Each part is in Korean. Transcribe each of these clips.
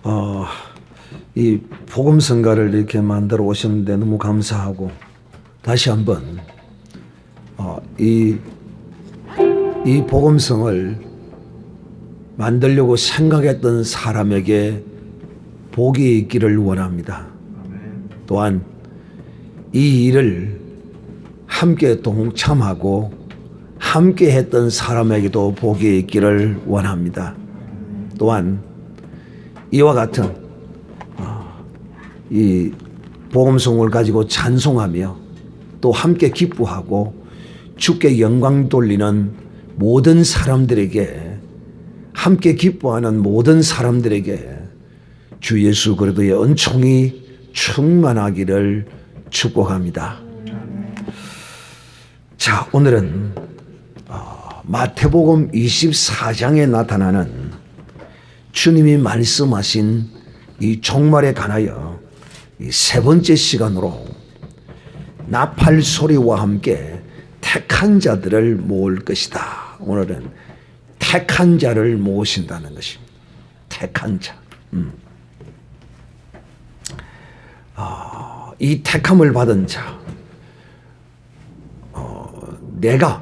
어, 이 복음성가를 이렇게 만들어 오셨는데 너무 감사하고, 다시 한번 이 복음성을 만들려고 생각했던 사람에게 복이 있기를 원합니다. 또한 이 일을 함께 동참하고 함께 했던 사람에게도 복이 있기를 원합니다. 또한 이와 같은 이 복음성을 가지고 찬송하며 또 함께 기뻐하고 주께 영광 돌리는 모든 사람들에게, 함께 기뻐하는 모든 사람들에게 주 예수 그리스도의 은총이 충만하기를 축복합니다. 자, 오늘은 마태복음 24장에 나타나는 주님이 말씀하신 이 종말에 관하여 이 세 번째 시간으로 나팔 소리와 함께 택한 자들을 모을 것이다. 오늘은 택한 자를 모으신다는 것입니다. 택한 자. 이 택함을 받은 자, 내가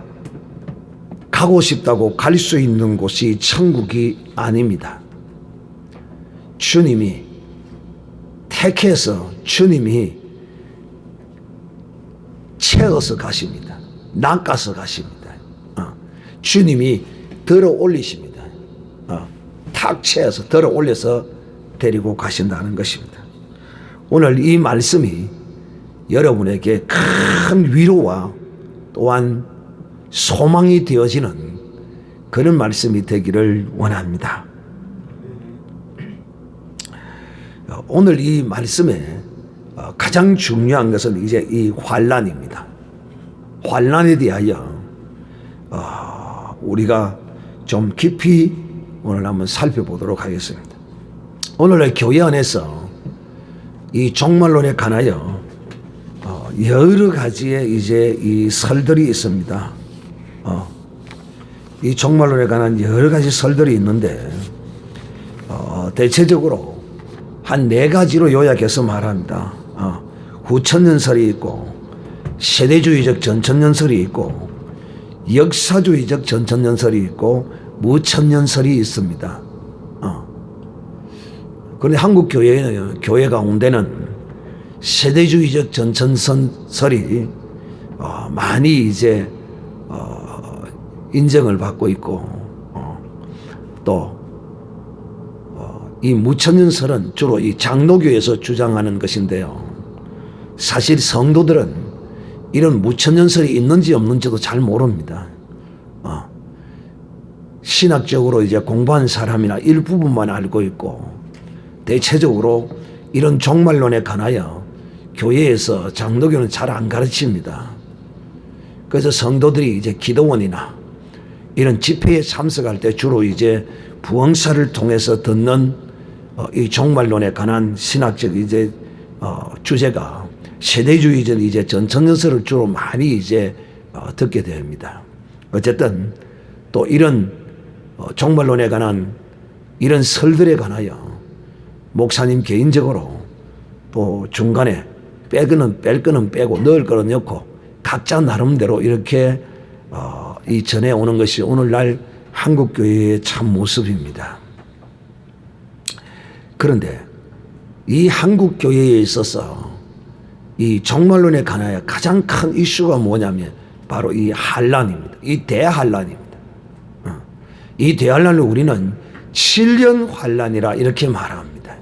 가고 싶다고 갈 수 있는 곳이 천국이 아닙니다. 주님이 택해서 주님이 채워서 가십니다. 낚아서 가십니다. 주님이 들어 올리십니다. 탁 채워서 들어 올려서 데리고 가신다는 것입니다. 오늘 이 말씀이 여러분에게 큰 위로와 또한 소망이 되어지는 그런 말씀이 되기를 원합니다. 오늘 이 말씀에 가장 중요한 것은 이제 이 환난입니다. 환난에 대하여 우리가 좀 깊이 오늘 한번 살펴보도록 하겠습니다. 오늘날 교회 안에서 이 종말론에 관하여 여러 가지의 이제 이 설들이 있습니다. 이 종말론에 관한 여러 가지 설들이 있는데 대체적으로 한 네 가지로 요약해서 말합니다. 후천년설이 있고, 세대주의적 전천년설이 있고, 역사주의적 전천년설이 있고, 무천년설이 있습니다. 그런데 한국 교회는, 교회 가운데는 세대주의적 전천년설이 많이 이제 인정을 받고 있고, 또 이 무천년설은 주로 이 장로교에서 주장하는 것인데요. 사실 성도들은 이런 무천년설이 있는지 없는지도 잘 모릅니다. 신학적으로 이제 공부한 사람이나 일부분만 알고 있고, 대체적으로 이런 종말론에 관하여 교회에서 장로교는 잘 안 가르칩니다. 그래서 성도들이 이제 기도원이나 이런 집회에 참석할 때 주로 이제 부흥사를 통해서 듣는 이 종말론에 관한 신학적 이제 주제가 세대주의적 이제 전천년설을 주로 많이 이제 듣게 됩니다. 어쨌든 또 이런 종말론에 관한 이런 설들에 관하여 목사님 개인적으로 또 중간에 뺄 거는 빼고 넣을 거는 넣고 각자 나름대로 이렇게 이 전해오는 것이 오늘날 한국교회의 참 모습입니다. 그런데 이 한국교회에 있어서 이 종말론에 관하여 가장 큰 이슈가 뭐냐면 바로 이 환난입니다. 이 대환난입니다. 이 대환난을 우리는 7년 환난이라 이렇게 말합니다.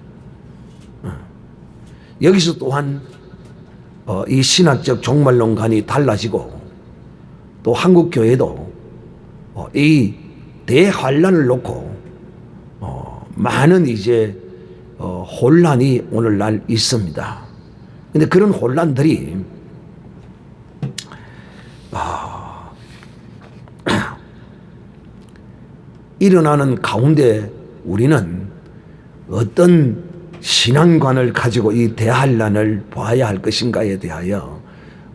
여기서 또한 이 신학적 종말론관이 달라지고, 또 한국교회도 이 대환난을 놓고 많은 이제 혼란이 오늘날 있습니다. 근데 그런 혼란들이 일어나는 가운데 우리는 어떤 신앙관을 가지고 이 대환난을 봐야 할 것인가에 대하여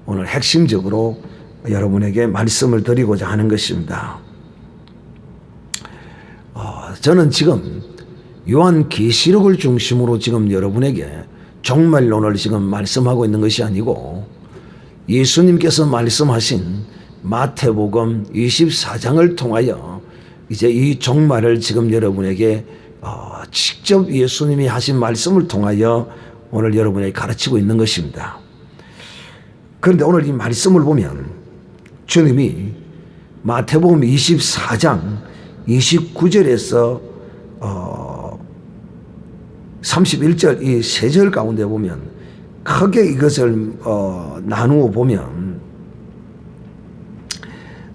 오늘 핵심적으로 여러분에게 말씀을 드리고자 하는 것입니다. 저는 지금 요한계시록을 중심으로 지금 여러분에게 종말론을 지금 말씀하고 있는 것이 아니고 예수님께서 말씀하신 마태복음 24장을 통하여 이제 이 종말을 지금 여러분에게 직접 예수님이 하신 말씀을 통하여 오늘 여러분에게 가르치고 있는 것입니다. 그런데 오늘 이 말씀을 보면 주님이 마태복음 24장 29절에서 31절 이 세 절 가운데 보면 크게 이것을 나누어 보면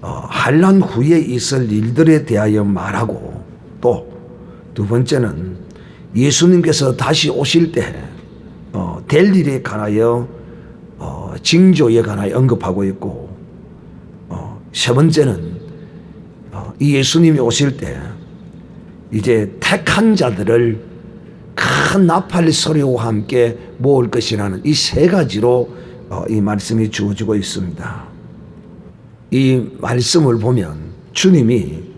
환난 후에 있을 일들에 대하여 말하고 또 두 번째는 예수님께서 다시 오실 때 될 일에 관하여 징조에 관하여 언급하고 있고 세 번째는 이 예수님이 오실 때 이제 택한 자들을 큰 나팔 소리와 함께 모을 것이라는 이 세 가지로 이 말씀이 주어지고 있습니다. 이 말씀을 보면 주님이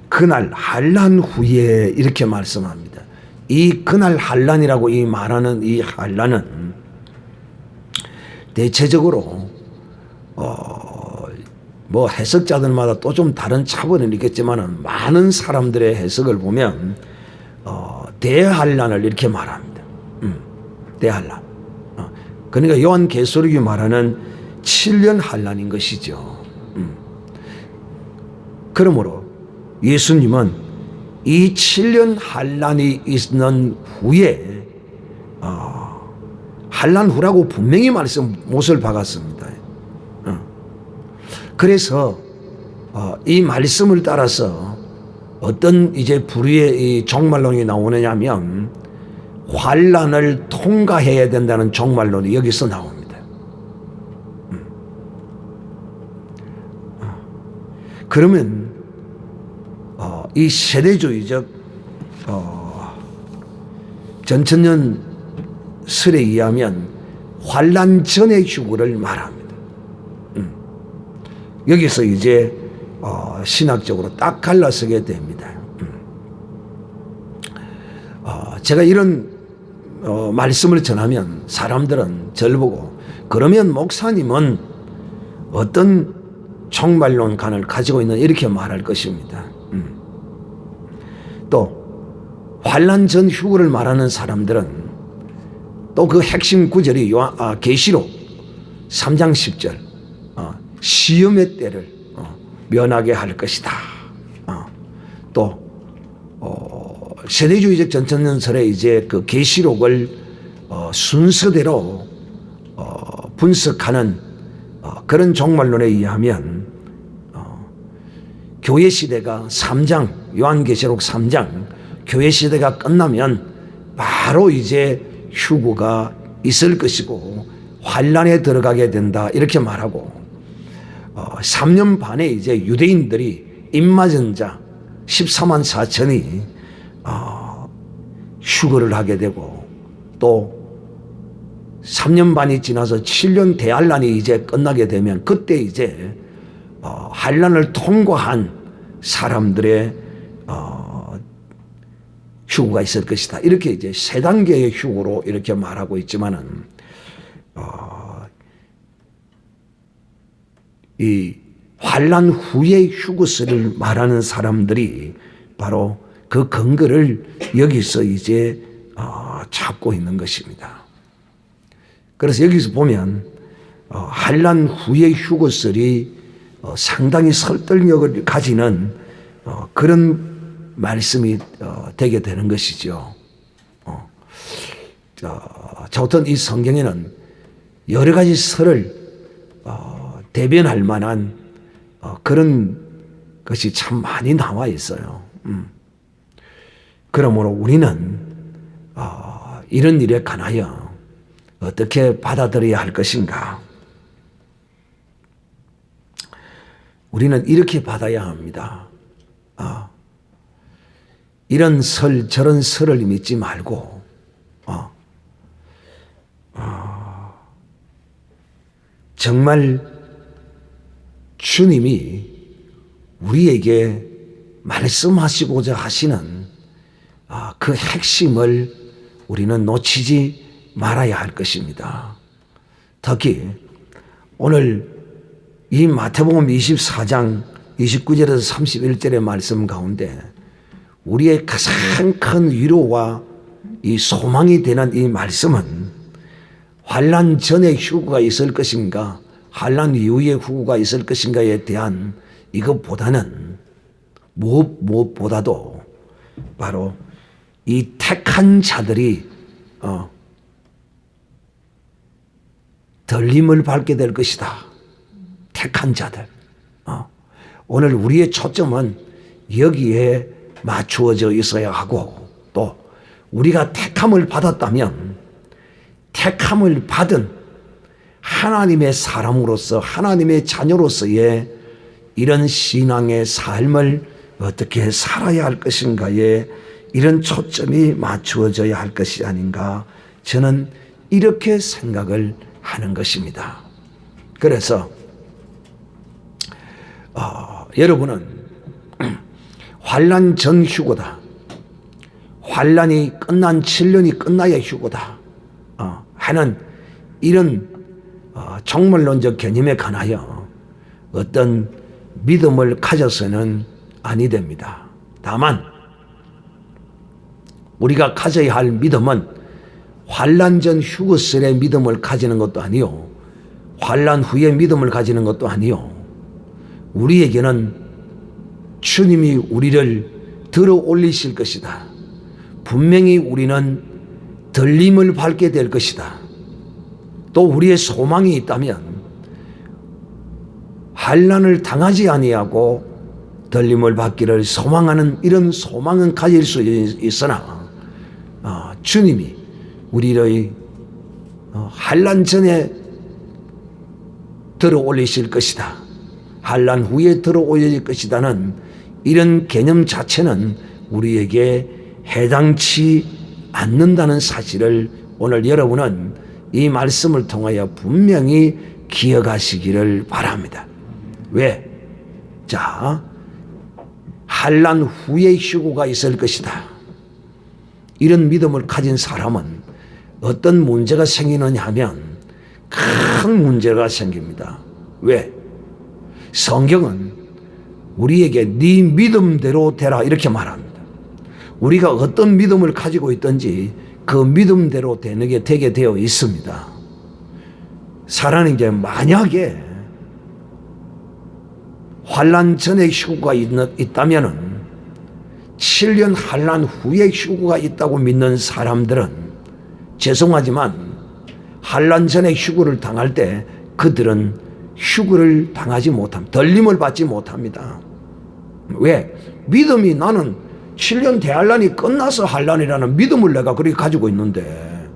그날 환난 후에 이렇게 말씀합니다. 이 그날 환난이라고 이 말하는 이 환난은 대체적으로 뭐 해석자들마다 또 좀 다른 차원은 있겠지만은 많은 사람들의 해석을 보면 대환난을 이렇게 말합니다. 대환난. 그러니까 요한계시록이 말하는 7년 환난인 것이죠. 그러므로 예수님은 이 7년 환난이 있는 후에 환난 후라고 분명히 못을 박았습니다. 그래서 이 말씀을 따라서 어떤 이제 불의의 이 종말론이 나오느냐면 환난을 통과해야 된다는 종말론이 여기서 나옵니다. 그러면 이 세대주의적 전천년 설에 의하면 환난 전의 휴거를 말합니다. 여기서 이제 신학적으로 딱 갈라서게 됩니다. 제가 이런 말씀을 전하면 사람들은 저를 보고 그러면 목사님은 어떤 종말론관을 가지고 있는 이렇게 말할 것입니다. 또 환난 전 휴거를 말하는 사람들은 또 그 핵심 구절이 계시록 3장 10절 시험의 때를 면하게 할 것이다. 또 세대주의적 전천년설에 이제 그 계시록을 순서대로 분석하는 그런 종말론에 의하면 교회 시대가 3장 요한계시록 3장 교회 시대가 끝나면 바로 이제 휴거가 있을 것이고 환난에 들어가게 된다 이렇게 말하고 3년 반에 이제 유대인들이 입맞은 자 14만 4천이 휴거를 하게 되고 또 3년 반이 지나서 7년 대환란이 이제 끝나게 되면 그때 이제 환란을 통과한 사람들의 휴거가 있을 것이다. 이렇게 이제 세 단계의 휴거로 이렇게 말하고 있지만은 이 환란 후의 휴거설을 말하는 사람들이 바로 그 근거를 여기서 이제 찾고 있는 것입니다. 그래서 여기서 보면 환란 후의 휴거설이 상당히 설득력을 가지는 그런 말씀이 되게 되는 것이죠. 자, 어떤 이 성경에는 여러 가지 설을 대변할 만한 그런 것이 참 많이 나와 있어요. 그러므로 우리는 이런 일에 관하여 어떻게 받아들여야 할 것인가? 우리는 이렇게 받아야 합니다. 이런 설 저런 설을 믿지 말고 정말 주님이 우리에게 말씀하시고자 하시는 그 핵심을 우리는 놓치지 말아야 할 것입니다. 특히 오늘 이 마태복음 24장 29절에서 31절의 말씀 가운데 우리의 가장 큰 위로와 이 소망이 되는 이 말씀은 환난 전에 휴거가 있을 것인가 환난 이후에 휴거가 있을 것인가에 대한 이것보다는 무엇보다도 바로 이 택한 자들이 들림을 밟게 될 것이다. 택한 자들. 오늘 우리의 초점은 여기에 맞추어져 있어야 하고 또 우리가 택함을 받았다면 택함을 받은 하나님의 사람으로서 하나님의 자녀로서의 이런 신앙의 삶을 어떻게 살아야 할 것인가에 이런 초점이 맞추어져야 할 것이 아닌가 저는 이렇게 생각을 하는 것입니다. 그래서 여러분은 환난 전 휴거다. 환난이 끝난 7년이 끝나야 휴거다. 하는 이런 종말론적 개념에 관하여 어떤 믿음을 가져서는 아니 됩니다. 다만 우리가 가져야 할 믿음은 환난 전 휴거설의 믿음을 가지는 것도 아니요 환난 후에 믿음을 가지는 것도 아니요 우리에게는 주님이 우리를 들어 올리실 것이다. 분명히 우리는 들림을 밟게 될 것이다. 또 우리의 소망이 있다면 환난을 당하지 아니하고 들림을 받기를 소망하는 이런 소망은 가질 수 있으나 주님이 우리를 환난 전에 들어 올리실 것이다. 환난 후에 들어 올릴 것이다는 이런 개념 자체는 우리에게 해당치 않는다는 사실을 오늘 여러분은 이 말씀을 통하여 분명히 기억하시기를 바랍니다. 왜? 자, 환난 후에 휴거가 있을 것이다. 이런 믿음을 가진 사람은 어떤 문제가 생기느냐 하면 큰 문제가 생깁니다. 왜? 성경은 우리에게 네 믿음대로 되라 이렇게 말합니다. 우리가 어떤 믿음을 가지고 있든지 그 믿음대로 되게 되어 있습니다. 사라는 게 만약에 환난 전에 휴거가 있다면은 7년 환난 후에 휴거가 있다고 믿는 사람들은 죄송하지만 환난 전에 휴거를 당할 때 그들은 휴거를 당하지 못합니다. 들림을 받지 못합니다. 왜? 믿음이 나는 7년 대환란이 끝나서 환란이라는 믿음을 내가 그렇게 가지고 있는데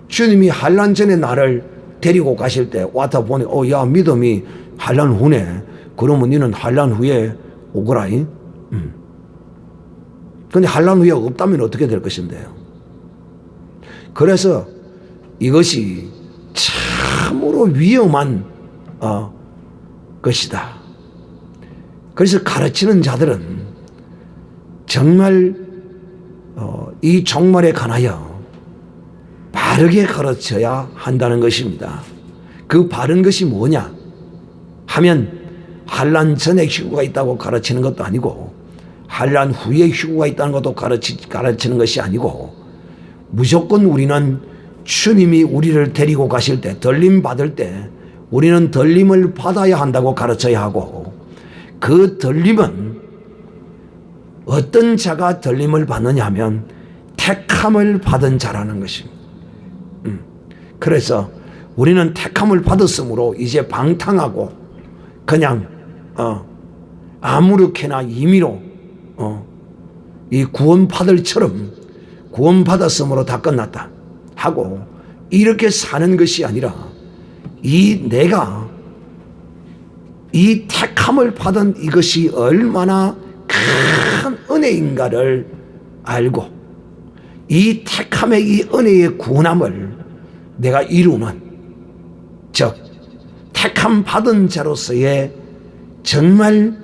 주님이 환란 전에 나를 데리고 가실 때 왔다 보니 야 믿음이 환란 후네. 그러면 너는 환란 후에 오거라잉. 근데 환란 후에 없다면 어떻게 될 것인데요? 그래서 이것이 참으로 위험한 것이다. 그래서 가르치는 자들은 정말 이 종말에 관하여 바르게 가르쳐야 한다는 것입니다. 그 바른 것이 뭐냐 하면 환난 전에 휴거가 있다고 가르치는 것도 아니고 환난 후에 휴거가 있다는 것도 가르치는 것이 아니고 무조건 우리는 주님이 우리를 데리고 가실 때 들림 받을 때 우리는 들림을 받아야 한다고 가르쳐야 하고 그 들림은 어떤 자가 들림을 받느냐 하면 택함을 받은 자라는 것입니다. 그래서 우리는 택함을 받았으므로 이제 방탕하고 그냥 아무렇게나 임의로 이 구원받을처럼 구원받았으므로 다 끝났다 하고 이렇게 사는 것이 아니라 내가 이 택함을 받은 이것이 얼마나 큰 은혜인가를 알고 이 택함의 이 은혜의 구원함을 내가 이루는 즉 택함 받은 자로서의 정말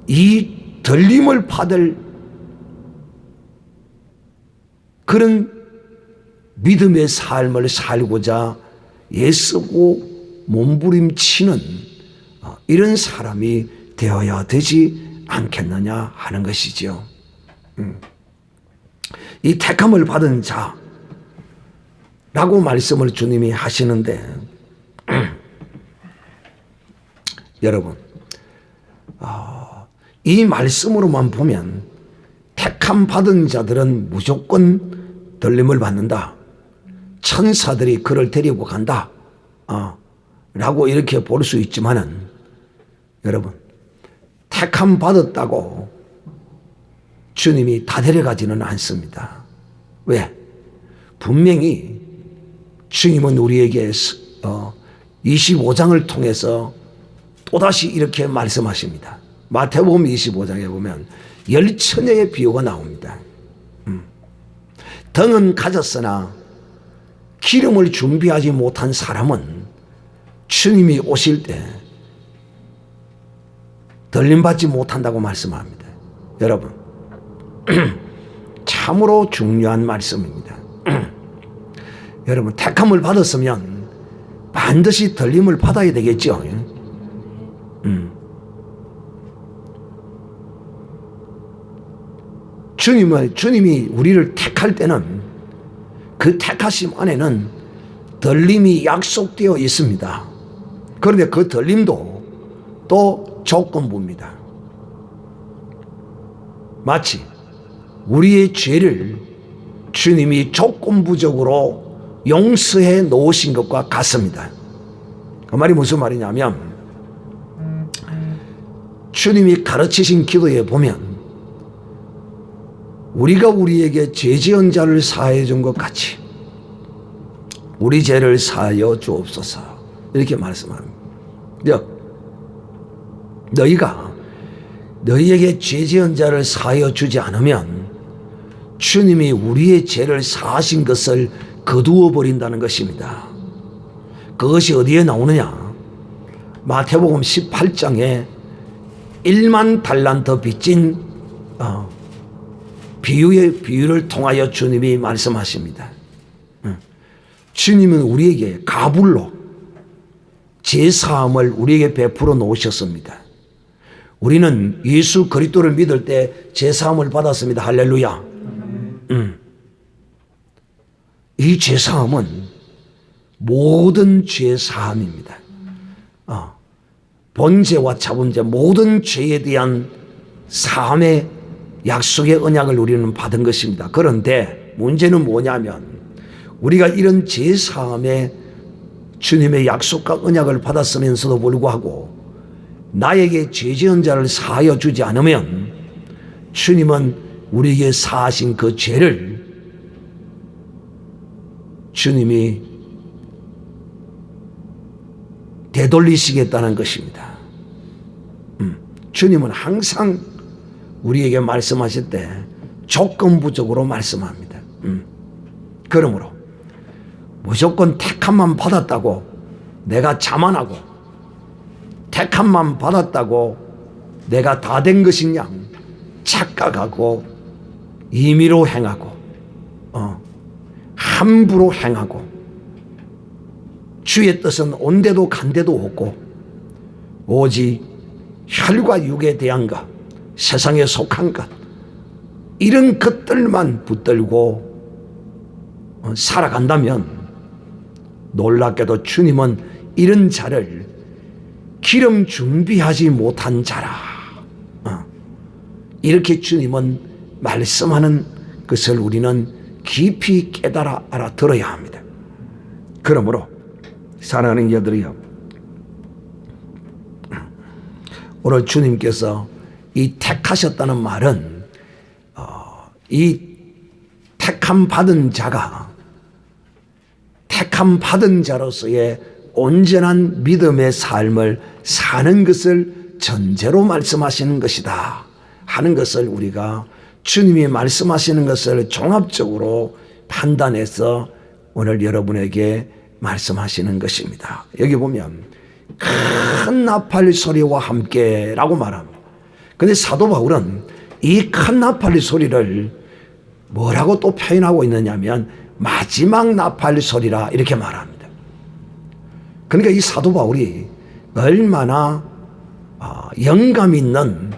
이 들림을 받을 그런 믿음의 삶을 살고자 애쓰고 몸부림치는 이런 사람이 되어야 되지 않겠느냐 하는 것이죠. 이 택함을 받은 자라고 말씀을 주님이 하시는데 여러분 이 말씀으로만 보면 택함 받은 자들은 무조건 들림을 받는다. 천사들이 그를 데리고 간다. 라고 이렇게 볼 수 있지만은 여러분 택함 받았다고 주님이 다 데려가지는 않습니다. 왜? 분명히 주님은 우리에게 25장을 통해서 또다시 이렇게 말씀하십니다. 마태복음 25장에 보면 10처녀의 비유가 나옵니다. 등은 가졌으나 기름을 준비하지 못한 사람은 주님이 오실 때 들림받지 못한다고 말씀합니다. 여러분 참으로 중요한 말씀입니다. 여러분 택함을 받았으면 반드시 들림을 받아야 되겠죠. 주님이 우리를 택할 때는 그 택하심 안에는 들림이 약속되어 있습니다. 그런데 그 들림도 또 조건부입니다. 마치 우리의 죄를 주님이 조건부적으로 용서해 놓으신 것과 같습니다. 그 말이 무슨 말이냐면 주님이 가르치신 기도에 보면 우리가 우리에게 죄 지은 자를 사하여 준 것 같이 우리 죄를 사하여 주옵소서 이렇게 말씀합니다. 너희가 너희에게 죄 지은 자를 사하여 주지 않으면 주님이 우리의 죄를 사하신 것을 거두어 버린다는 것입니다. 그것이 어디에 나오느냐? 마태복음 18장에 1만 달란트 빚진 비유를 통하여 주님이 말씀하십니다. 주님은 우리에게 가불로 제사함을 우리에게 베풀어 놓으셨습니다. 우리는 예수 그리스도를 믿을 때 제사함을 받았습니다. 할렐루야. 이 제사함은 모든 죄사함입니다. 번제와 차번제 모든 죄에 대한 사함의 약속의 언약을 우리는 받은 것입니다. 그런데 문제는 뭐냐면 우리가 이런 제사함의 주님의 약속과 언약을 받았으면서도 불구하고 나에게 죄 지은 자를 사하여 주지 않으면 주님은 우리에게 사하신 그 죄를 주님이 되돌리시겠다는 것입니다. 주님은 항상 우리에게 말씀하실 때 조건부적으로 말씀합니다. 그러므로 무조건 택함만 받았다고 내가 자만하고 택함만 받았다고 내가 다 된 것이냐 착각하고 임의로 행하고 함부로 행하고 주의 뜻은 온데도 간데도 없고 오직 혈과 육에 대한 것 세상에 속한 것 이런 것들만 붙들고 살아간다면 놀랍게도 주님은 이런 자를 기름 준비하지 못한 자라 이렇게 주님은 말씀하는 것을 우리는 깊이 깨달아 알아들어야 합니다. 그러므로 사랑하는 이들이여 오늘 주님께서 이 택하셨다는 말은 이 택함 받은 자가 택함 받은 자로서의 온전한 믿음의 삶을 사는 것을 전제로 말씀하시는 것이다 하는 것을 우리가 주님이 말씀하시는 것을 종합적으로 판단해서 오늘 여러분에게 말씀하시는 것입니다. 여기 보면 큰 나팔 소리와 함께라고 말합니다. 그런데 사도 바울은 이 큰 나팔 소리를 뭐라고 또 표현하고 있느냐면 마지막 나팔 소리라 이렇게 말합니다. 그러니까 이 사도 바울이 얼마나 영감 있는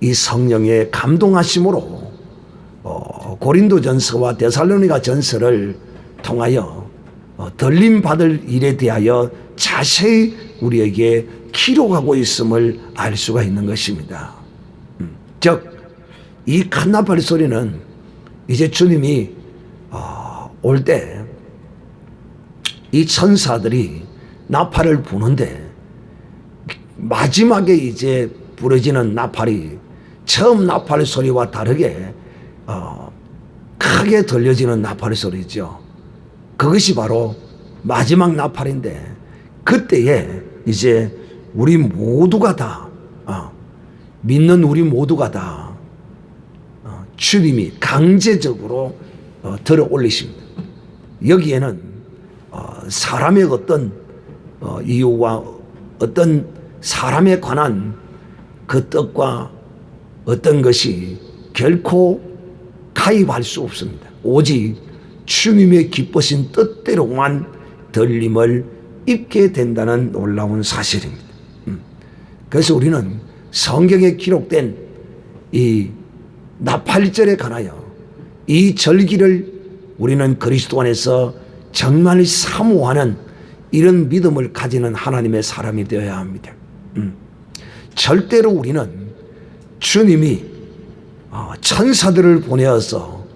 이 성령의 감동하심으로 고린도전서와 데살로니가 전서를 통하여 들림 받을 일에 대하여 자세히 우리에게 기록하고 있음을 알 수가 있는 것입니다. 즉, 이 큰 나팔 소리는 이제 주님이 올 때 이 천사들이 나팔을 부는데 마지막에 이제 부러지는 나팔이 처음 나팔 소리와 다르게 크게 들려지는 나팔 소리죠. 그것이 바로 마지막 나팔인데 그때에 이제 우리 모두가 다 믿는 우리 모두가 다 주님이 강제적으로 들어 올리십니다. 여기에는 사람의 어떤 이유와 어떤 사람에 관한 그 뜻과 어떤 것이 결코 가입할 수 없습니다. 오직 주님의 기쁘신 뜻대로만 들림을 입게 된다는 놀라운 사실입니다. 그래서 우리는 성경에 기록된 이 나팔절에 관하여 이 절기를 우리는 그리스도 안에서 정말 사모하는 이런 믿음을 가지는 하나님의 사람이 되어야 합니다. 절대로 우리는 주님이 천사들을 보내어서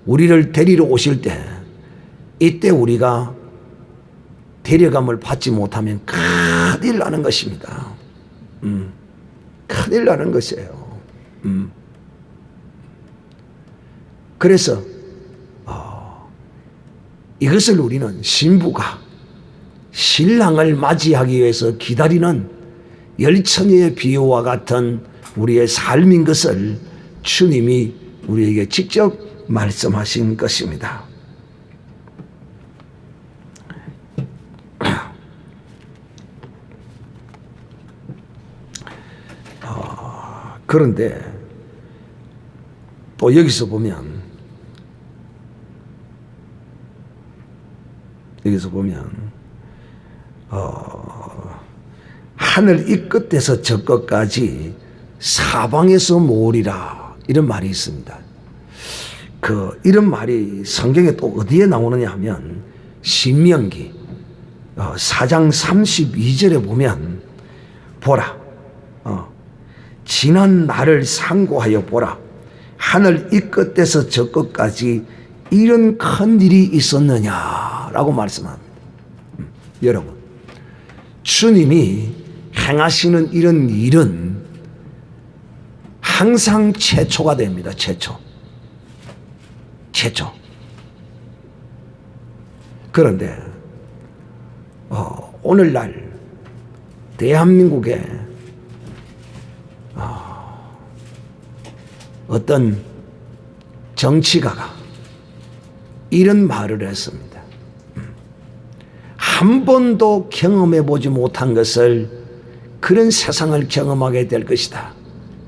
우리를 데리러 오실 때 이때 우리가 데려감을 받지 못하면 큰일 나는 것입니다. 큰일 나는 것이에요. 그래서 이것을 우리는 신부가 신랑을 맞이하기 위해서 기다리는 열처녀의 비유와 같은 우리의 삶인 것을 주님이 우리에게 직접 말씀하신 것입니다. 그런데 또 여기서 보면 하늘 이 끝에서 저 끝까지 사방에서 모으리라 이런 말이 있습니다. 이런 말이 성경에 또 어디에 나오느냐 하면 신명기 4장 32절에 보면 보라 지난 날을 상고하여 보라 하늘 이 끝에서 저 끝까지 이런 큰 일이 있었느냐라고 말씀합니다. 여러분, 주님이 행하시는 이런 일은 항상 최초가 됩니다. 최초. 그런데 오늘날 대한민국에 어떤 정치가가 이런 말을 했습니다. 한 번도 경험해 보지 못한 것을 그런 세상을 경험하게 될 것이다.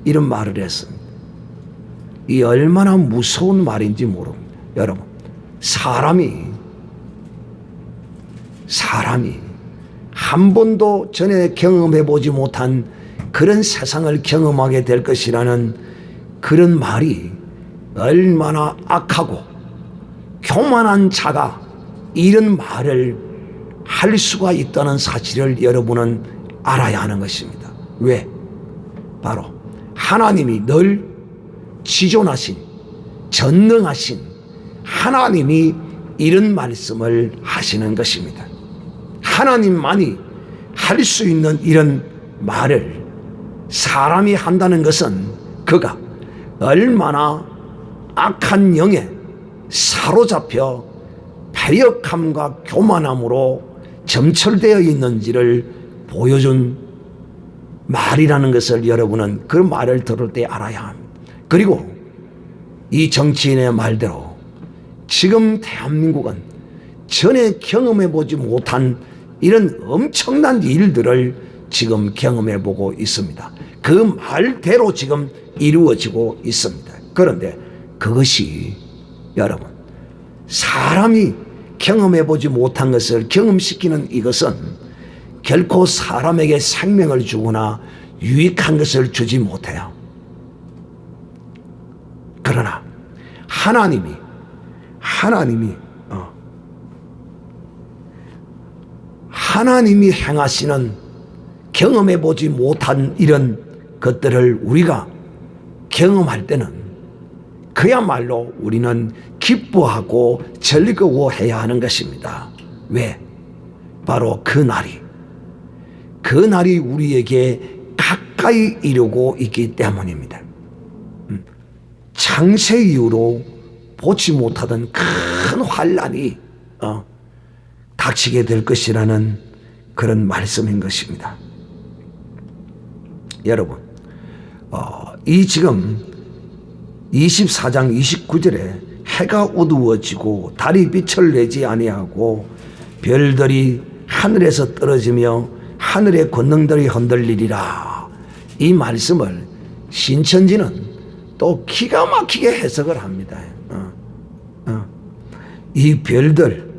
이런 말을 했습니다. 이 얼마나 무서운 말인지 모릅니다. 여러분, 사람이 한 번도 전에 경험해 보지 못한 그런 세상을 경험하게 될 것이라는 그런 말이 얼마나 악하고 교만한 자가 이런 말을 할 수가 있다는 사실을 여러분은 알아야 하는 것입니다. 왜? 바로 하나님이 늘 지존하신 전능하신 하나님이 이런 말씀을 하시는 것입니다. 하나님만이 할 수 있는 이런 말을 사람이 한다는 것은 그가 얼마나 악한 영에 사로잡혀 패역함과 교만함으로 점철되어 있는지를 보여준 말이라는 것을 여러분은 그 말을 들을 때 알아야 합니다. 그리고 이 정치인의 말대로 지금 대한민국은 전에 경험해 보지 못한 이런 엄청난 일들을 지금 경험해 보고 있습니다. 그 말대로 지금 이루어지고 있습니다. 그런데 그것이 여러분, 사람이 경험해보지 못한 것을 경험시키는 이것은 결코 사람에게 생명을 주거나 유익한 것을 주지 못해요. 그러나 하나님이 행하시는 경험해보지 못한 이런 것들을 우리가 경험할 때는 그야말로 우리는 기뻐하고 즐거워해야 하는 것입니다. 왜? 바로 그 날이 우리에게 가까이 이르고 있기 때문입니다. 창세 이후로 보지 못하던 큰 환난이 닥치게 될 것이라는 그런 말씀인 것입니다. 여러분, 이 지금 24장 29절에 해가 어두워지고 달이 빛을 내지 아니하고 별들이 하늘에서 떨어지며 하늘의 권능들이 흔들리리라. 이 말씀을 신천지는 또 기가 막히게 해석을 합니다. 이 별들,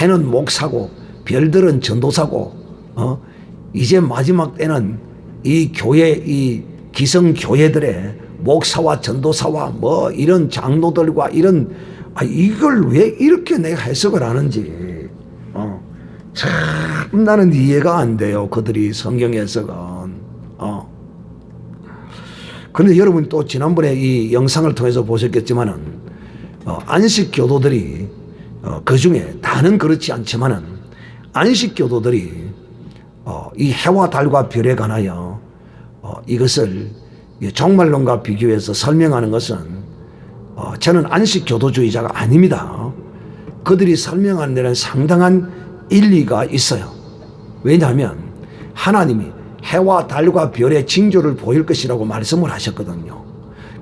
해는 목사고 별들은 전도사고, 이제 마지막 때는 이 교회, 이 기성 교회들의 목사와 전도사와 뭐 이런 장로들과 이런, 이걸 왜 이렇게 내가 해석을 하는지 참 나는 이해가 안 돼요. 그들이 성경 해석은. 그런데 여러분 또 지난번에 이 영상을 통해서 보셨겠지만은 안식 교도들이 그 중에 다는 그렇지 않지만은 안식 교도들이 이 해와 달과 별에 관하여 이것을 종말론과 비교해서 설명하는 것은 저는 안식 교도주의자가 아닙니다. 그들이 설명하는 데는 상당한 일리가 있어요. 왜냐하면 하나님이 해와 달과 별의 징조를 보일 것이라고 말씀을 하셨거든요.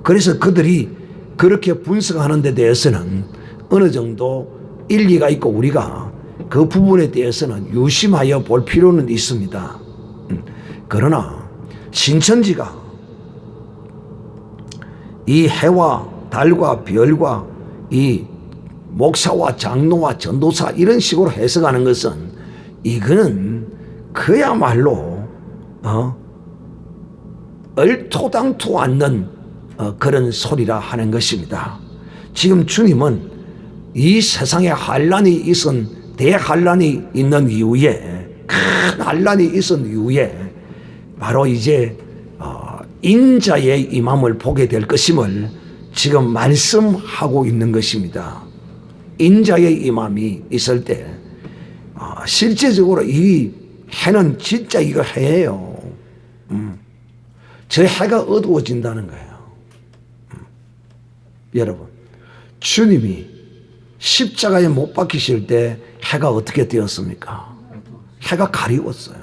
그래서 그들이 그렇게 분석하는 데 대해서는 어느 정도 일리가 있고 우리가 그 부분에 대해서는 유심하여 볼 필요는 있습니다. 그러나 신천지가 이 해와 달과 별과 이 목사와 장로와 전도사 이런 식으로 해석하는 것은 이거는 그야말로 얼토당토 않는 그런 소리라 하는 것입니다. 지금 주님은 이 세상에 환난이 있은 대환난이 있는 이후에 큰 환난이 있은 이후에 바로 이제 인자의 임함을 보게 될 것임을 지금 말씀하고 있는 것입니다. 인자의 임함이 있을 때 실제적으로 이 해는 진짜 이거 해예요. 저 해가 어두워진다는 거예요. 여러분, 주님이 십자가에 못 박히실 때 해가 어떻게 되었습니까? 해가 가리웠어요.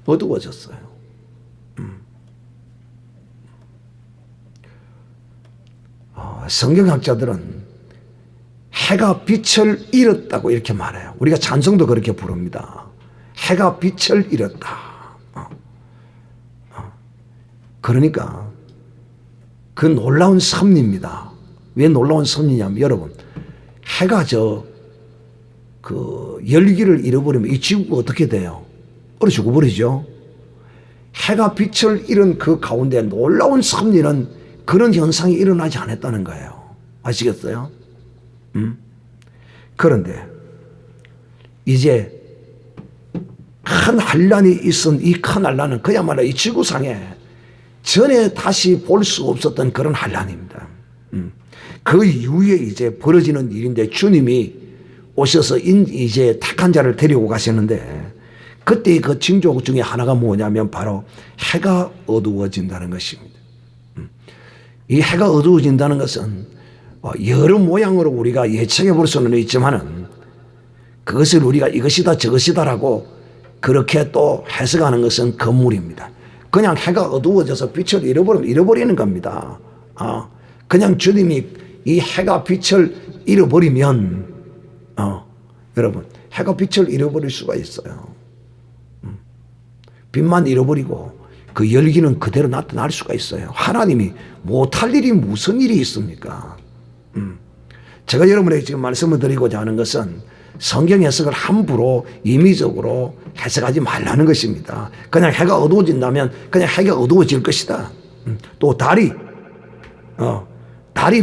어두워졌어요. 성경학자들은 해가 빛을 잃었다고 이렇게 말해요. 우리가 찬송도 그렇게 부릅니다. 해가 빛을 잃었다. 그러니까 그 놀라운 섭리입니다. 왜 놀라운 섭리냐면 여러분, 해가 열기를 잃어버리면 이 지구가 어떻게 돼요? 얼어 죽어버리죠. 해가 빛을 잃은 그 가운데 놀라운 섭리는 그런 현상이 일어나지 않았다는 거예요. 아시겠어요? 그런데 이제 큰 환난이 있은 이 큰 환난은 그야말로 이 지구상에 전에 다시 볼 수 없었던 그런 환난입니다. 그 이후에 이제 벌어지는 일인데 주님이 오셔서 이제 택한 자를 데리고 가시는데 그때 그 징조 중에 하나가 뭐냐면 바로 해가 어두워진다는 것입니다. 이 해가 어두워진다는 것은 여러 모양으로 우리가 예측해 볼 수는 있지만은 그것을 우리가 이것이다 저것이다라고 그렇게 또 해석하는 것은 건물입니다. 그냥 해가 어두워져서 빛을 잃어버리면 잃어버리는 겁니다. 그냥 주님이 이 해가 빛을 잃어버리면 여러분 해가 빛을 잃어버릴 수가 있어요. 빛만 잃어버리고 그 열기는 그대로 나타날 수가 있어요. 하나님이 못할 일이 무슨 일이 있습니까? 제가 여러분에게 지금 말씀을 드리고자 하는 것은 성경 해석을 함부로 임의적으로 해석하지 말라는 것입니다. 그냥 해가 어두워진다면 그냥 해가 어두워질 것이다. 또 달이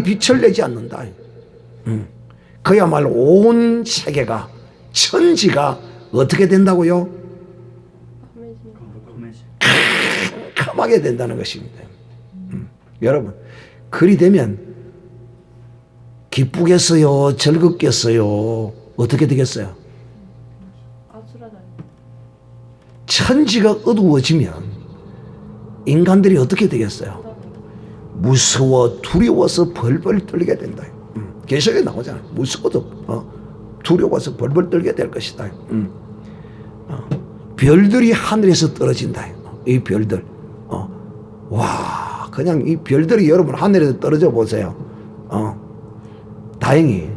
빛을 내지 않는다. 그야말로 온 세계가, 천지가 어떻게 된다고요? 캄캄하게 된다는 것입니다. 여러분, 그리 되면 기쁘겠어요? 즐겁겠어요? 어떻게 되겠어요? 천지가 어두워지면 인간들이 어떻게 되겠어요? 무서워 두려워서 벌벌 떨게 된다. 계시록에 나오잖아요. 무서워도 두려워서 벌벌 떨게 될 것이다. 별들이 하늘에서 떨어진다. 이 별들. 와, 그냥 이 별들이 여러분 하늘에서 떨어져 보세요. 다행히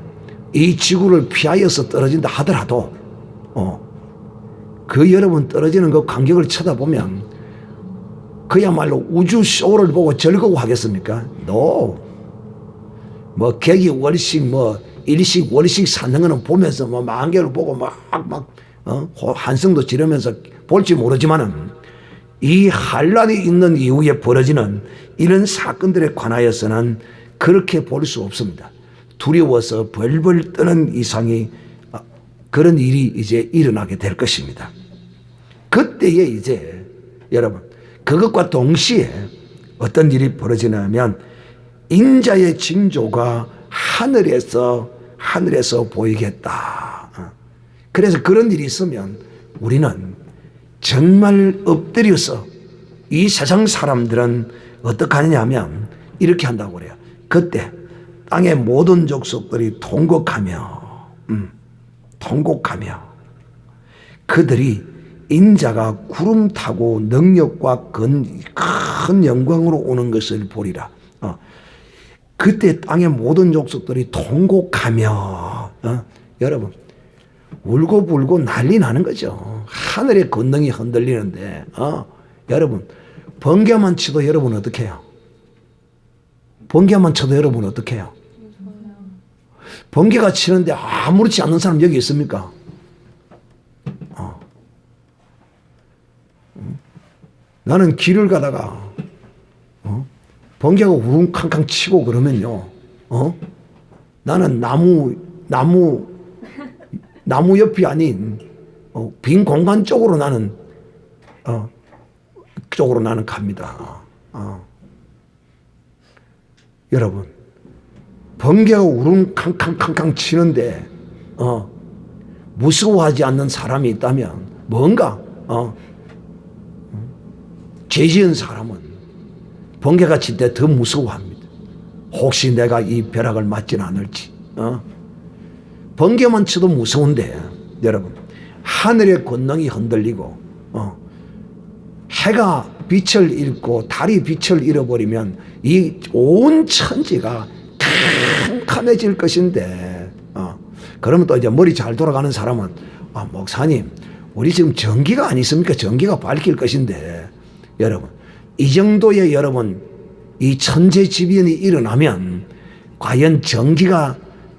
이 지구를 피하여서 떨어진다 하더라도 그 여러분 떨어지는 그 광경을 쳐다보면 그야말로 우주쇼를 보고 즐거워하겠습니까? No. 뭐 객이 월식 뭐 일식 월식 사는 거는 보면서 뭐 만개를 보고 막 한성도 지르면서 볼지 모르지만은 이 환란이 있는 이후에 벌어지는 이런 사건들에 관하여서는 그렇게 볼 수 없습니다. 두려워서 벌벌 떠는 이상이 그런 일이 이제 일어나게 될 것입니다. 그때에 이제 여러분 그것과 동시에 어떤 일이 벌어지냐면 인자의 징조가 하늘에서 보이겠다. 그래서 그런 일이 있으면 우리는 정말 엎드려서 이 세상 사람들은 어떻게 하느냐면 이렇게 한다고 그래요. 그때 땅의 모든 족속들이 통곡하며 그들이 인자가 구름 타고 능력과 큰 영광으로 오는 것을 보리라. 그때 땅의 모든 족속들이 통곡하며 여러분 울고불고 난리 나는 거죠. 하늘의 권능이 흔들리는데 여러분 번개만 치도 여러분 어떻게 해요? 번개만 쳐도 여러분 어떻게 해요? 번개가 치는데 아무렇지 않는 사람 여기 있습니까? 나는 길을 가다가 번개가 우릉캉캉 치고 그러면요, 나는 나무 옆이 아닌 빈 공간 쪽으로 나는 갑니다. 여러분, 번개가 우릉캉캉 치는데 무서워하지 않는 사람이 있다면 뭔가 죄 지은 사람은 번개가 칠 때 더 무서워합니다. 혹시 내가 이 벼락을 맞지는 않을지. 번개만 쳐도 무서운데 여러분 하늘의 권능이 흔들리고 해가 빛을 잃고 달이 빛을 잃어버리면 이 온 천지가 캄캄해질 것인데 그러면 또 이제 머리 잘 돌아가는 사람은 목사님 우리 지금 전기가 안 있습니까? 전기가 밝힐 것인데 여러분 이 정도의 여러분 이 천재지변이 일어나면 과연 전기가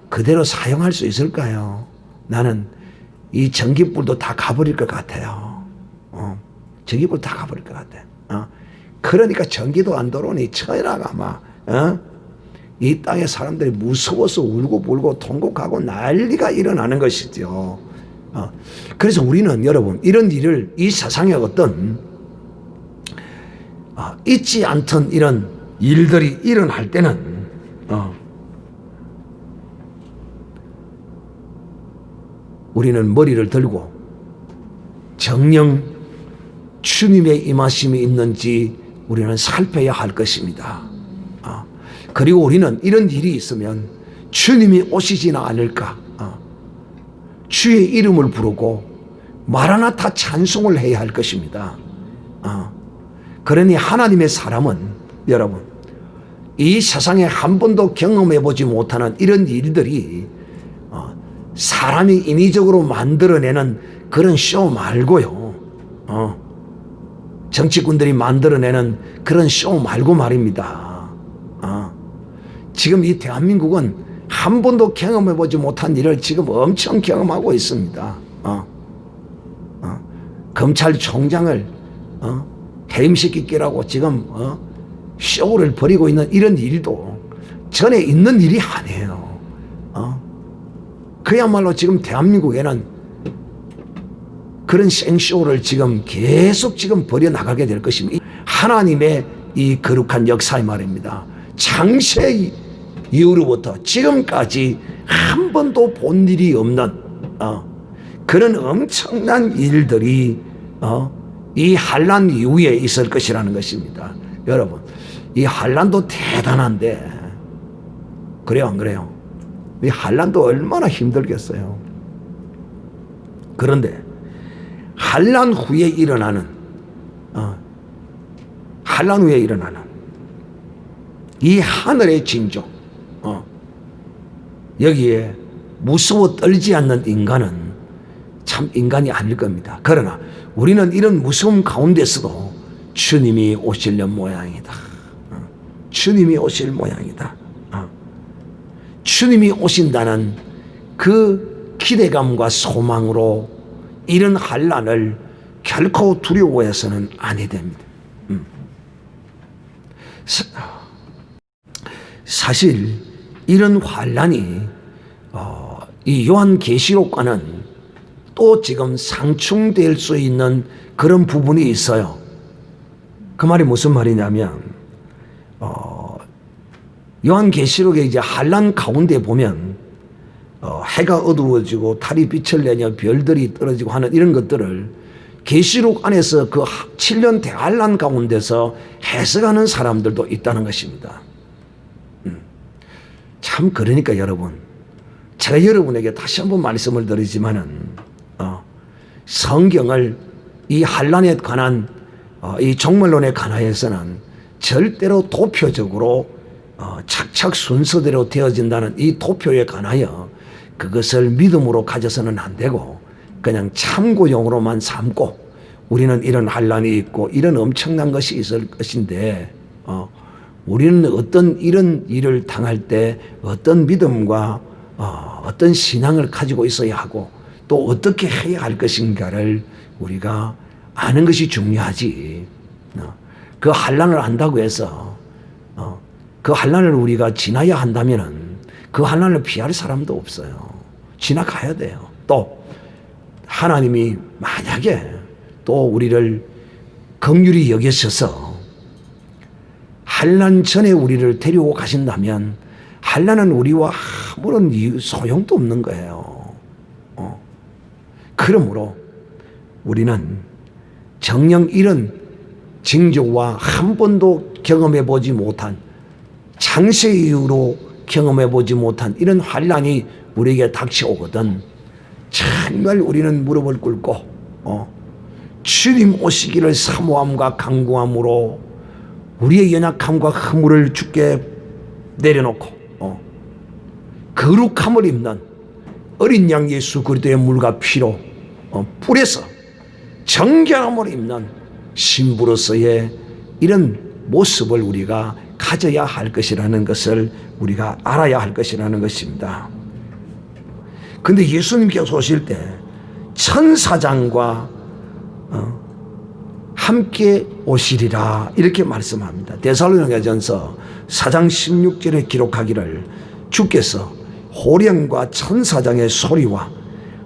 그대로 사용할 수 있을까요? 나는 이 전기불도 다 가버릴 것 같아요. 전기불 다 가버릴 것 같아. 그러니까 전기도 안 들어오니 천하가 막 이 땅의 사람들이 무서워서 울고불고 통곡하고 난리가 일어나는 것이죠. 그래서 우리는 여러분 이런 일을 이 세상에 어떤 있지 않던 이런 일들이 일어날 때는 우리는 머리를 들고 정녕 주님의 임하심이 있는지 우리는 살펴야 할 것입니다. 그리고 우리는 이런 일이 있으면 주님이 오시지는 않을까, 주의 이름을 부르고 마라나타 찬송을 해야 할 것입니다. 그러니 하나님의 사람은 여러분 이 세상에 한 번도 경험해 보지 못하는 이런 일들이 사람이 인위적으로 만들어내는 그런 쇼 말고요, 정치꾼들이 만들어내는 그런 쇼 말고 말입니다. 지금 이 대한민국은 한 번도 경험해보지 못한 일을 지금 엄청 경험하고 있습니다. 검찰총장을 해임시키기라고 지금 쇼를 벌이고 있는 이런 일도 전에 있는 일이 아니에요. 그야말로 지금 대한민국에는 그런 생쇼를 지금 계속 지금 벌여나가게 될 것입니다. 하나님의 이 거룩한 역사의 말입니다. 창세 이후로부터 지금까지 한 번도 본 일이 없는 그런 엄청난 일들이 이 환란 이후에 있을 것이라는 것입니다. 여러분, 이 환란도 대단한데 그래요, 안 그래요? 이 환란도 얼마나 힘들겠어요. 그런데 환란 후에 일어나는 이 하늘의 징조, 여기에 무서워 떨지 않는 인간은 참 인간이 아닐 겁니다. 그러나 우리는 이런 무서움 가운데서도 주님이 오시려 모양이다. 주님이 오실 모양이다. 주님이 오신다는 그 기대감과 소망으로 이런 환란을 결코 두려워해서는 아니 됩니다. 사실 이런 환란이 이 요한계시록과는 또 지금 상충될 수 있는 그런 부분이 있어요. 그 말이 무슨 말이냐면 요한계시록에 이제 환란 가운데 보면 해가 어두워지고 달이 빛을 내며 별들이 떨어지고 하는 이런 것들을 계시록 안에서 그 7년 대환란 가운데서 해석하는 사람들도 있다는 것입니다. 참 그러니까 여러분, 제가 여러분에게 다시 한번 말씀을 드리지만은 성경을 이 환란에 관한 이 종말론에 관하여서는 절대로 도표적으로 착착 순서대로 되어진다는 이 도표에 관하여 그것을 믿음으로 가져서는 안 되고 그냥 참고용으로만 삼고 우리는 이런 환란이 있고 이런 엄청난 것이 있을 것인데 우리는 어떤 이런 일을 당할 때 어떤 믿음과 어떤 신앙을 가지고 있어야 하고 또 어떻게 해야 할 것인가를 우리가 아는 것이 중요하지. 그 환란을 안다고 해서 그 환란을 우리가 지나야 한다면은 그 환란을 피할 사람도 없어요. 지나가야 돼요. 또 하나님이 만약에 또 우리를 긍휼히 여기셔서 환란 전에 우리를 데리고 가신다면 환란은 우리와 아무런 소용도 없는 거예요. 그러므로 우리는 정녕 이런 징조와 한 번도 경험해 보지 못한 창세 이후로 경험해 보지 못한 이런 환란이 우리에게 닥쳐오거든 정말 우리는 무릎을 꿇고 주님 오시기를 사모함과 간구함으로 우리의 연약함과 허물을 주께 내려놓고 거룩함을 입는 어린 양 예수 그리스도의 물과 피로 뿔에서 정결함을 입는 신부로서의 이런 모습을 우리가 가져야 할 것이라는 것을 우리가 알아야 할 것이라는 것입니다. 근데 예수님께서 오실 때 천사장과 함께 오시리라 이렇게 말씀합니다. 데살로니가전서 4장 16절에 기록하기를 주께서 호령과 천사장의 소리와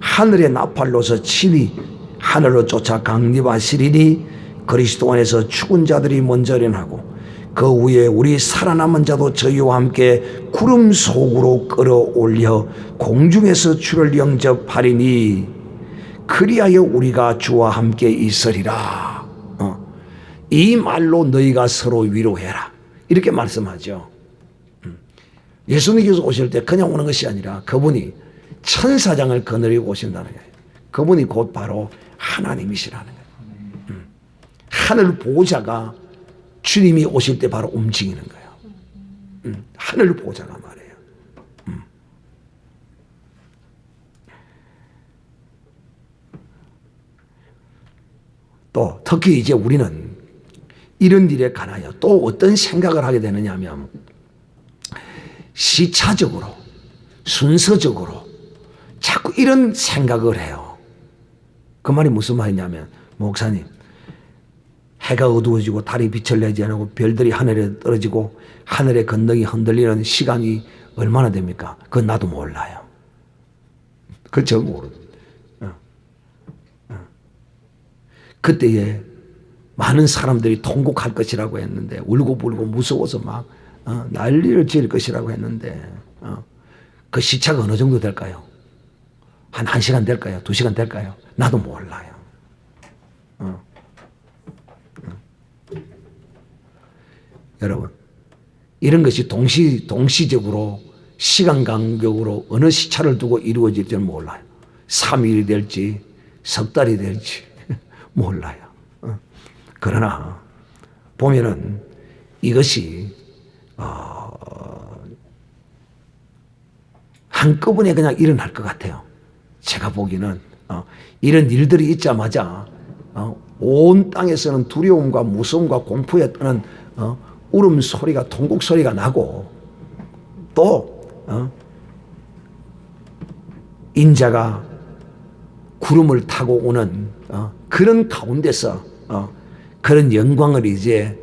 하늘의 나팔로서 친히 하늘로 쫓아 강림하시리니 그리스도 안에서 죽은 자들이 먼저 일어나고 그 후에 우리 살아남은 자도 저희와 함께 구름 속으로 끌어올려 공중에서 주를 영접하리니 그리하여 우리가 주와 함께 있으리라. 이 말로 너희가 서로 위로해라 이렇게 말씀하죠. 예수님께서 오실 때 그냥 오는 것이 아니라 그분이 천사장을 거느리고 오신다는 거예요. 그분이 곧 바로 하나님이시라는 거예요. 하늘 보호자가 주님이 오실 때 바로 움직이는 거예요. 하늘 보호자가 말해요. 또 특히 이제 우리는 이런 일에 관하여 또 어떤 생각을 하게 되느냐 하면 시차적으로 순서적으로 자꾸 이런 생각을 해요. 그 말이 무슨 말이냐면 목사님 해가 어두워지고 달이 빛을 내지 않고 별들이 하늘에 떨어지고 하늘의 건너기 흔들리는 시간이 얼마나 됩니까? 그건 나도 몰라요. 그건 저 모르죠. 그때에 많은 사람들이 통곡할 것이라고 했는데 울고불고 무서워서 막 난리를 지을 것이라고 했는데 그 시차가 어느 정도 될까요? 한 1시간 될까요? 2시간 될까요? 나도 몰라요. 여러분 이런 것이 동시적으로 시간 간격으로 어느 시차를 두고 이루어질지는 몰라요. 3일이 될지 석 달이 될지 몰라요. 그러나 보면은 이것이 한꺼번에 그냥 일어날 것 같아요. 제가 보기에는 이런 일들이 있자마자 온 땅에서는 두려움과 무서움과 공포에 떠는 울음소리가 통곡소리가 나고 또 인자가 구름을 타고 오는 그런 가운데서 그런 영광을 이제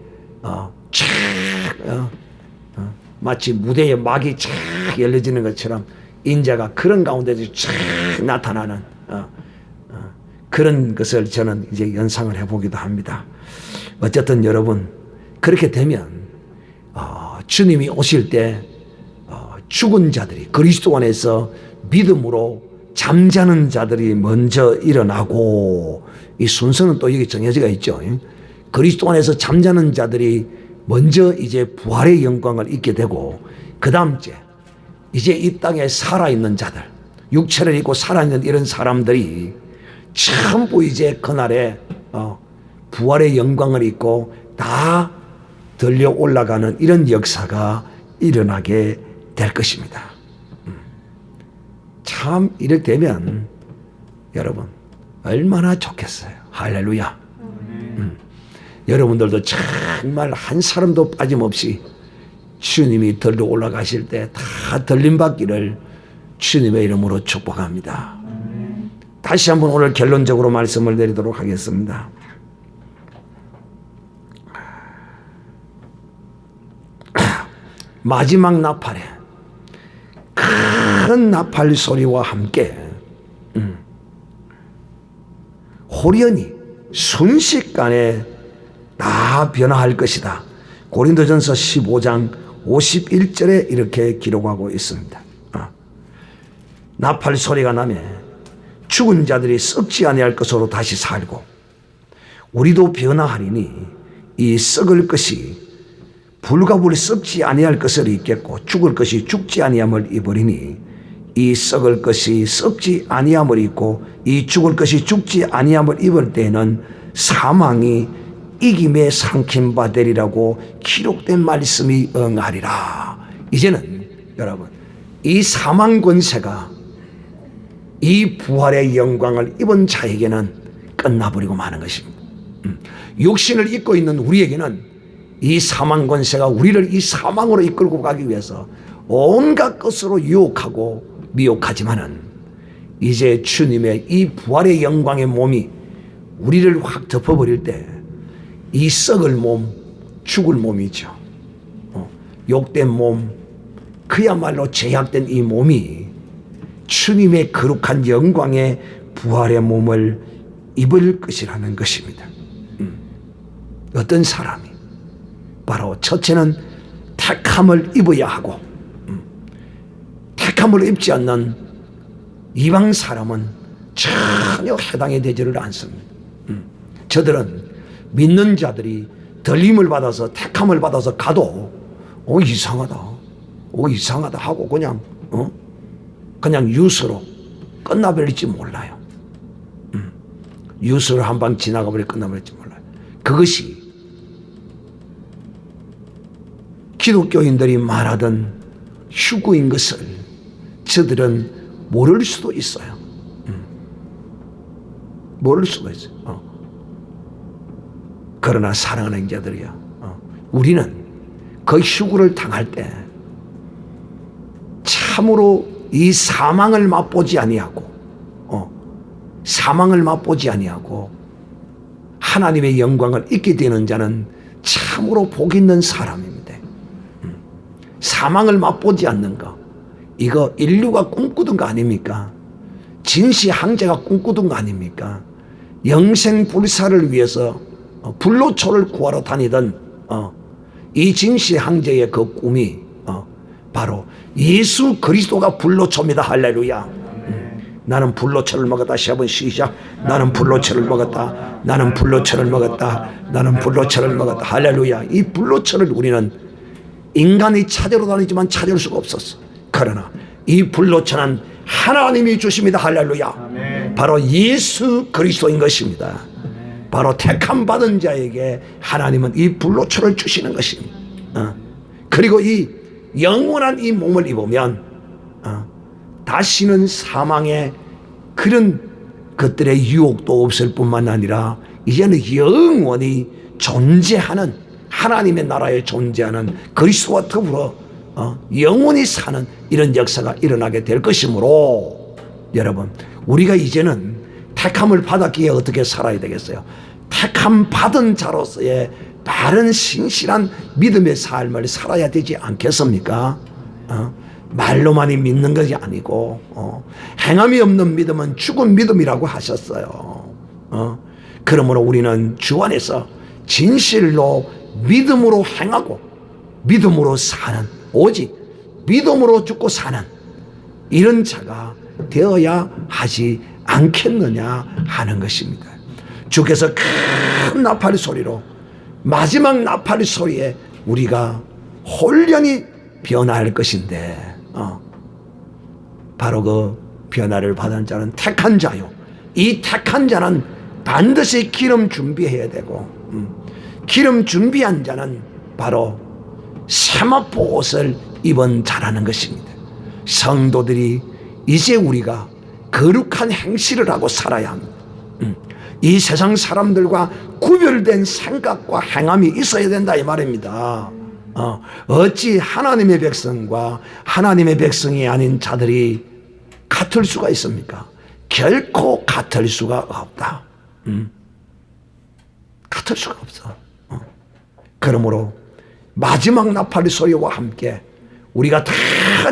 마치 무대에 막이 쫙 열려지는 것처럼 인자가 그런 가운데서 쫙 나타나는 그런 것을 저는 이제 연상을 해보기도 합니다. 어쨌든 여러분 그렇게 되면 주님이 오실 때 죽은 자들이 그리스도 안에서 믿음으로 잠자는 자들이 먼저 일어나고 이 순서는 또 여기 정해져 있죠. 그리스도 안에서 잠자는 자들이 먼저 이제 부활의 영광을 입게 되고 그 다음째 이제 이 땅에 살아있는 자들 육체를 입고 살아있는 이런 사람들이 전부 이제 그날에 부활의 영광을 입고 다 들려 올라가는 이런 역사가 일어나게 될 것입니다. 참 이렇게 되면 여러분 얼마나 좋겠어요. 할렐루야. 여러분들도 정말 한 사람도 빠짐없이 주님이 들려 올라가실 때 다 들림받기를 주님의 이름으로 축복합니다. 다시 한번 오늘 결론적으로 말씀을 드리도록 하겠습니다. 마지막 나팔에 큰 나팔 소리와 함께 호련히 순식간에 다 변화할 것이다. 고린도전서 15장 51절에 이렇게 기록하고 있습니다. 나팔 소리가 나면 죽은 자들이 썩지 아니할 것으로 다시 살고 우리도 변화하리니 이 썩을 것이 불과 불 썩지 아니할 것을 입겠고 죽을 것이 죽지 아니함을 입으리니 이 썩을 것이 썩지 아니함을 입고 이 죽을 것이 죽지 아니함을 입을 때에는 사망이 이김에 삼킨 바 되리라고 기록된 말씀이 응하리라. 이제는 여러분 이 사망 권세가 이 부활의 영광을 입은 자에게는 끝나버리고 마는 것입니다. 육신을 입고 있는 우리에게는 이 사망 권세가 우리를 이 사망으로 이끌고 가기 위해서 온갖 것으로 유혹하고 미혹하지만은 이제 주님의 이 부활의 영광의 몸이 우리를 확 덮어버릴 때 이 썩을 몸, 죽을 몸이죠. 욕된 몸, 그야말로 죄악된 이 몸이 주님의 거룩한 영광의 부활의 몸을 입을 것이라는 것입니다. 어떤 사람이 바로 첫째는 택함을 입어야 하고 택함을 입지 않는 이방 사람은 전혀 해당이 되지를 않습니다. 저들은 믿는 자들이 들림을 받아서 택함을 받아서 가도 이상하다 하고 그냥 유수로 끝나버릴지 몰라요. 유수로 한 방 지나가 버리 끝나버릴지 몰라요. 그것이 기독교인들이 말하던 휴구인 것을 저들은 모를 수도 있어요. 모를 수가 있어요. 그러나 사랑하는 형제들이여, 우리는 그 휴구를 당할 때 참으로 이 사망을 맛보지 아니하고 사망을 맛보지 아니하고 하나님의 영광을 잊게 되는 자는 참으로 복 있는 사람입니다. 사망을 맛보지 않는 거, 이거 인류가 꿈꾸던 거 아닙니까? 진시 황제가 꿈꾸던 거 아닙니까? 영생불사를 위해서 불로초를 구하러 다니던 이 진시 황제의 그 꿈이 바로 예수 그리스도가 불로초입니다. 할렐루야. 나는 불로초를 먹었다. 시합은 시작. 나는 불로초를 먹었다. 나는 불로초를 먹었다. 나는 불로초를 먹었다. 할렐루야. 이 불로초를 우리는 인간이 찾으러 다니지만 찾을 수가 없었어. 그러나 이 불로초는 하나님이 주십니다. 할렐루야. 바로 예수 그리스도인 것입니다. 바로 택함 받은 자에게 하나님은 이 불로초를 주시는 것입니다. 그리고 이 영원한 이 몸을 입으면 다시는 사망의 그런 것들의 유혹도 없을 뿐만 아니라 이제는 영원히 존재하는, 하나님의 나라에 존재하는 그리스도와 더불어 영원히 사는 이런 역사가 일어나게 될 것이므로, 여러분, 우리가 이제는 택함을 받았기에 어떻게 살아야 되겠어요? 택함 받은 자로서의 바른 신실한 믿음의 삶을 살아야 되지 않겠습니까? 말로만이 믿는 것이 아니고 행함이 없는 믿음은 죽은 믿음이라고 하셨어요. 그러므로 우리는 주 안에서 진실로 믿음으로 행하고 믿음으로 사는, 오직 믿음으로 죽고 사는 이런 자가 되어야 하지 않겠느냐 하는 것입니다. 주께서 큰 나팔 소리로, 마지막 나팔 소리에 우리가 홀연히 변화할 것인데 바로 그 변화를 받은 자는 택한 자요. 이 택한 자는 반드시 기름 준비해야 되고, 기름 준비한 자는 바로 세마포 옷을 입은 자라는 것입니다. 성도들이 이제 우리가 거룩한 행실을 하고 살아야 합니다. 이 세상 사람들과 구별된 생각과 행함이 있어야 된다 이 말입니다. 어찌 하나님의 백성과 하나님의 백성이 아닌 자들이 같을 수가 있습니까? 결코 같을 수가 없다. 같을 수가 없어. 그러므로 마지막 나팔의 소리와 함께 우리가 다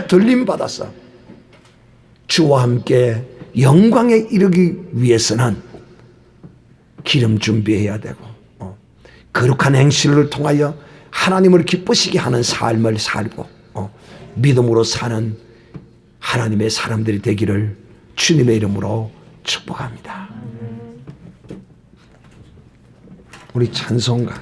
들림받아서 주와 함께 영광에 이르기 위해서는 기름 준비해야 되고 거룩한 행실을 통하여 하나님을 기쁘시게 하는 삶을 살고 믿음으로 사는 하나님의 사람들이 되기를 주님의 이름으로 축복합니다. 우리 찬송가